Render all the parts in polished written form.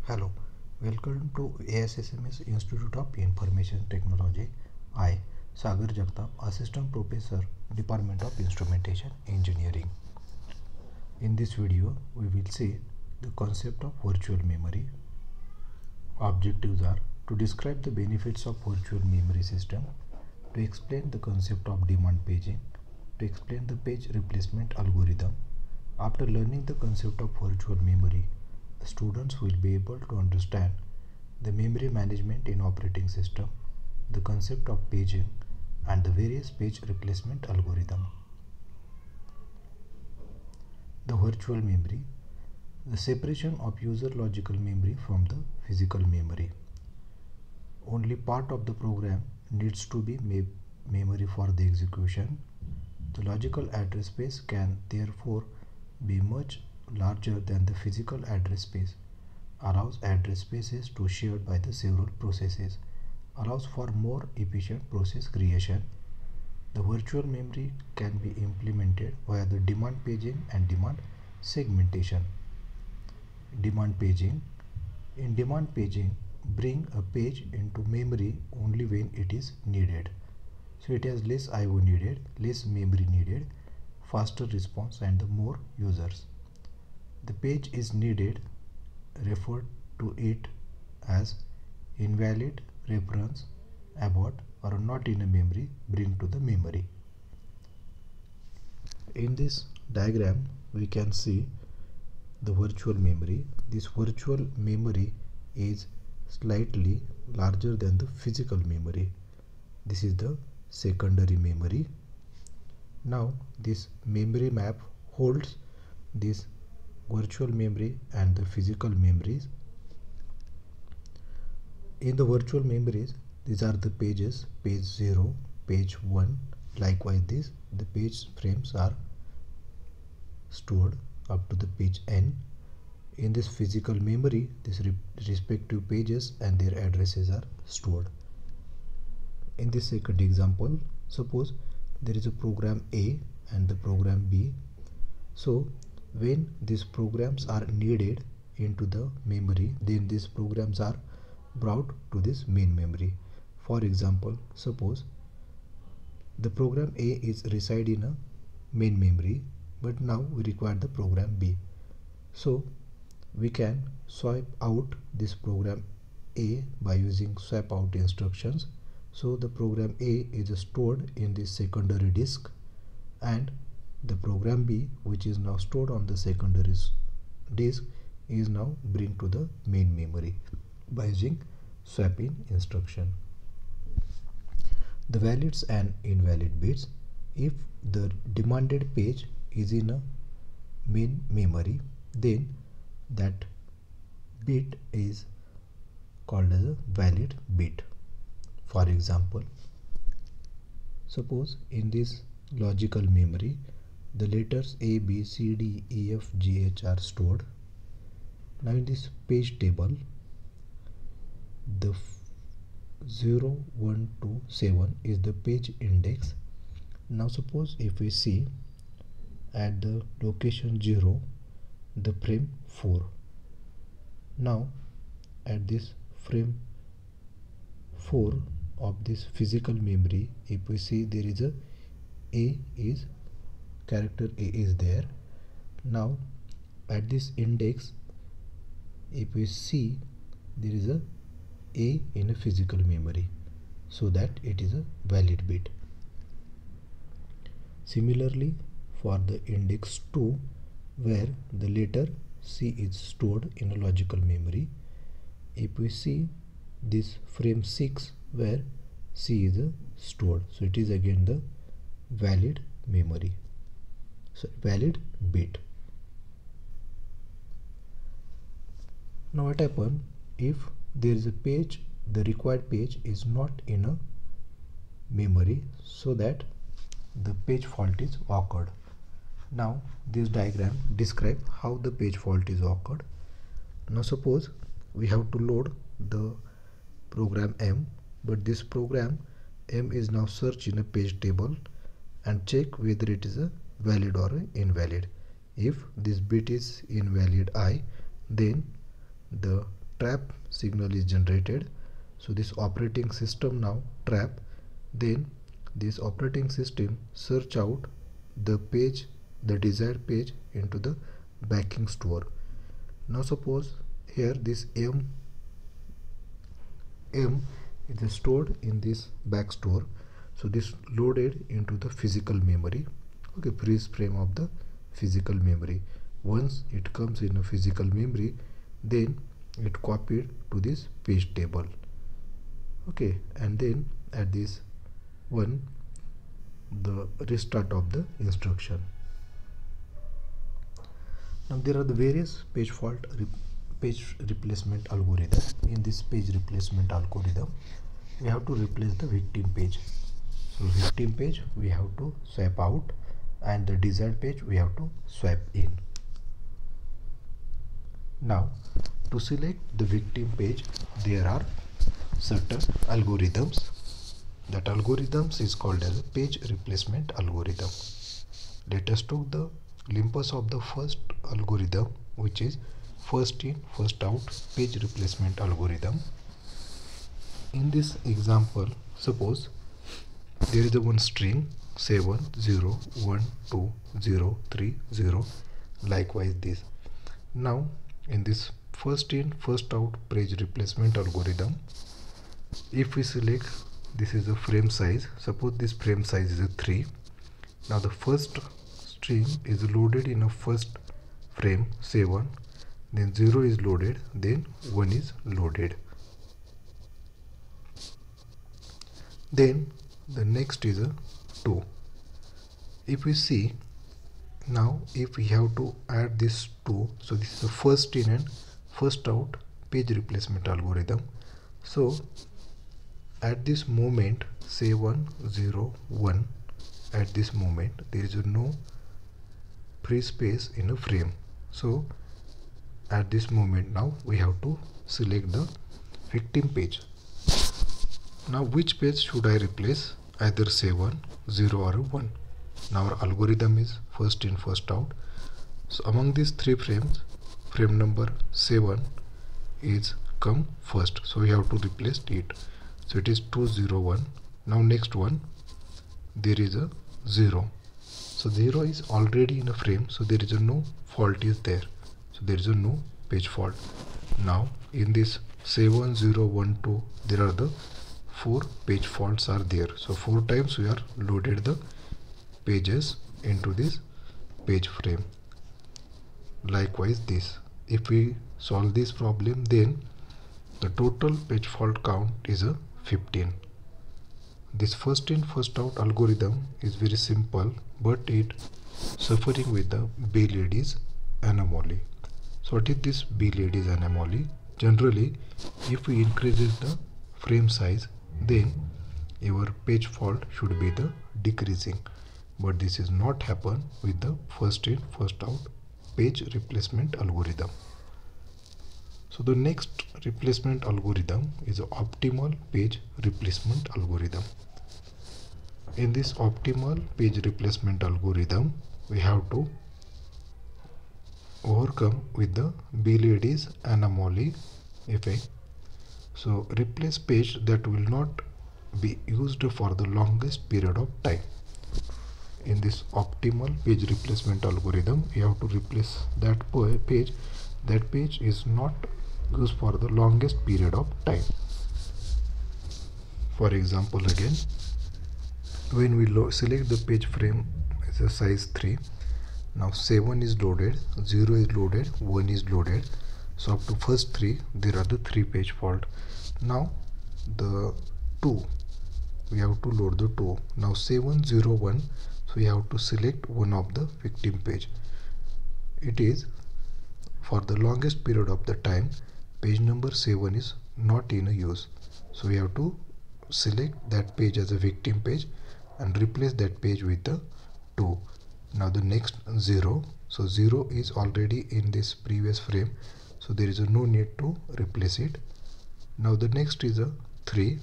Hello, welcome to ASSMS Institute of Information Technology. I, Sagar Jagtap, Assistant Professor, Department of Instrumentation Engineering. In this video, we will see the concept of virtual memory. Objectives are to describe the benefits of virtual memory system, to explain the concept of demand paging, to explain the page replacement algorithm. After learning the concept of virtual memory, the students will be able to understand the memory management in operating system, the concept of paging, and the various page replacement algorithm. The virtual memory, the separation of user logical memory from the physical memory. Only part of the program needs to be memory for the execution. The logical address space can therefore be much larger than the physical address space, allows address spaces to shared by the several processes, allows for more efficient process creation. The virtual memory can be implemented via the demand paging and demand segmentation. Demand paging. In demand paging, bring a page into memory only when it is needed. So it has less I/O needed, less memory needed, faster response and the more users. The page is needed, refer to it as invalid, reference, abort, or not in a memory, bring to the memory. In this diagram, we can see the virtual memory. This virtual memory is slightly larger than the physical memory. This is the secondary memory. Now this memory map holds this virtual memory and the physical memories. In the virtual memories, these are the pages, page 0, page 1. Likewise the page frames are stored up to the page n. In this physical memory, these respective pages and their addresses are stored. In this second example, suppose there is a program A and the program B. So when these programs are needed into the memory, then these programs are brought to this main memory. For example, suppose the program A is reside in a main memory, but now we require the program B. So we can swipe out this program A by using swap out instructions. So the program A is stored in the secondary disk, and the program B, which is now stored on the secondary disk, is now bring to the main memory by using swap in instruction. The valids and invalid bits. If the demanded page is in a main memory, then that bit is called as a valid bit. For example, suppose in this logical memory, the letters A, B, C, D, E, F, G, H are stored. Now in this page table, the 0, 1, 2, 7 is the page index. Now suppose if we see at the location 0, the frame 4. Now at this frame 4 of this physical memory, if we see there is a is character A is there. Now at this index, if we see there is a in a physical memory, so that it is a valid bit. Similarly, for the index 2, where the letter C is stored in a logical memory, if we see this frame 6 where C is stored, so it is again the valid memory, so valid bit. Now what happens if there is a page, the required page is not in a memory, so that the page fault is occurred. Now this diagram describes how the page fault is occurred. Now suppose we have to load the program M, but this program M is now search in a page table and check whether it is a valid or a invalid. If this bit is invalid I, then the trap signal is generated. So this operating system now trap, then this operating system search out the page, the desired page into the backing store. Now suppose here this M is stored in this back store, so this loaded into the physical memory, okay, freeze frame of the physical memory. Once it comes in a physical memory, then it copied to this page table, okay, and then at this one the restart of the instruction. Now there are the various page replacement algorithm. In this page replacement algorithm, we have to replace the victim page. So victim page we have to swap out, and the desired page we have to swap in. Now to select the victim page, there are certain algorithms. That algorithms is called as a page replacement algorithm. Let us take the limpus of the first algorithm, which is first in first out page replacement algorithm. In this example, suppose there is a one string 7 0 1 2 0 3 0, likewise this. Now in this first in first out page replacement algorithm, if we select, this is a frame size, suppose this frame size is a 3. Now the first string is loaded in a first frame 7, then 0 is loaded, then 1 is loaded. Then the next is a 2. If we see now, if we have to add this 2, so this is the first in and first out page replacement algorithm. So at this moment 7 0 1, at this moment there is no free space in a frame. So at this moment now we have to select the victim page. Now which page should I replace? Either 7 0 or 1. Now our algorithm is first in first out. So among these three frames, frame number 7 is come first, so we have to replace it. So it is 2 0 1. Now next one, there is a 0. So 0 is already in a frame, so there is a no fault is there, so there is a no page fault. Now in this 7 0 1 2, there are the 4 page faults are there. So 4 times we are loaded the pages into this page frame. Likewise this, if we solve this problem, then the total page fault count is a 15. This first in first out algorithm is very simple, but it suffering with the Bell-Eddy's anomaly. So what is this Bell-Eddy's anomaly? Generally, if we increase the frame size, then your page fault should be the decreasing, but this is not happen with the first in first out page replacement algorithm. So the next replacement algorithm is the optimal page replacement algorithm. In this optimal page replacement algorithm, we have to overcome with the Bell-Eddy's anomaly effect. So replace page that will not be used for the longest period of time. In this optimal page replacement algorithm, you have to replace that page. That page is not used for the longest period of time. For example, again, when we select the page frame as a size 3, now 7 is loaded, 0 is loaded, 1 is loaded. So up to first 3, there are the 3 page fault. Now the 2, we have to load the 2. Now 7 0 1, so we have to select one of the victim page. It is for the longest period of the time, page number 7 is not in use, so we have to select that page as a victim page and replace that page with the 2. Now the next 0, so 0 is already in this previous frame, so there is no need to replace it. Now the next is a 3,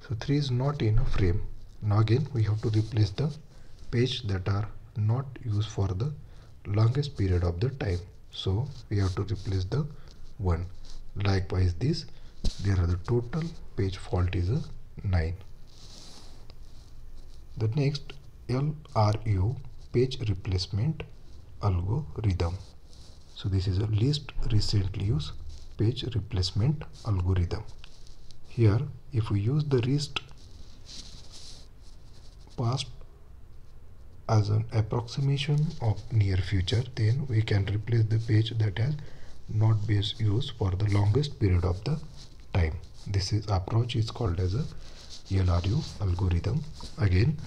so 3 is not in a frame. Now again we have to replace the page that are not used for the longest period of the time, so we have to replace the 1. Likewise this, there are the total page fault is a 9. The next LRU, page replacement algorithm. So this is a least recently used page replacement algorithm. Here if we use the least past as an approximation of near future, then we can replace the page that has not been used for the longest period of the time. This approach is called as a LRU algorithm. Again,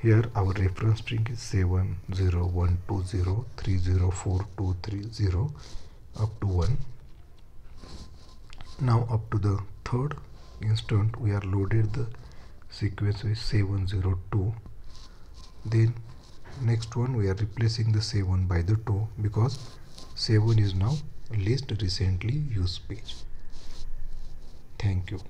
here our reference string is 70120304230 up to 1. Now up to the third instant we are loaded the sequence with 702. Then next one we are replacing the 7 by the 2 because 7 is now least recently used page. Thank you.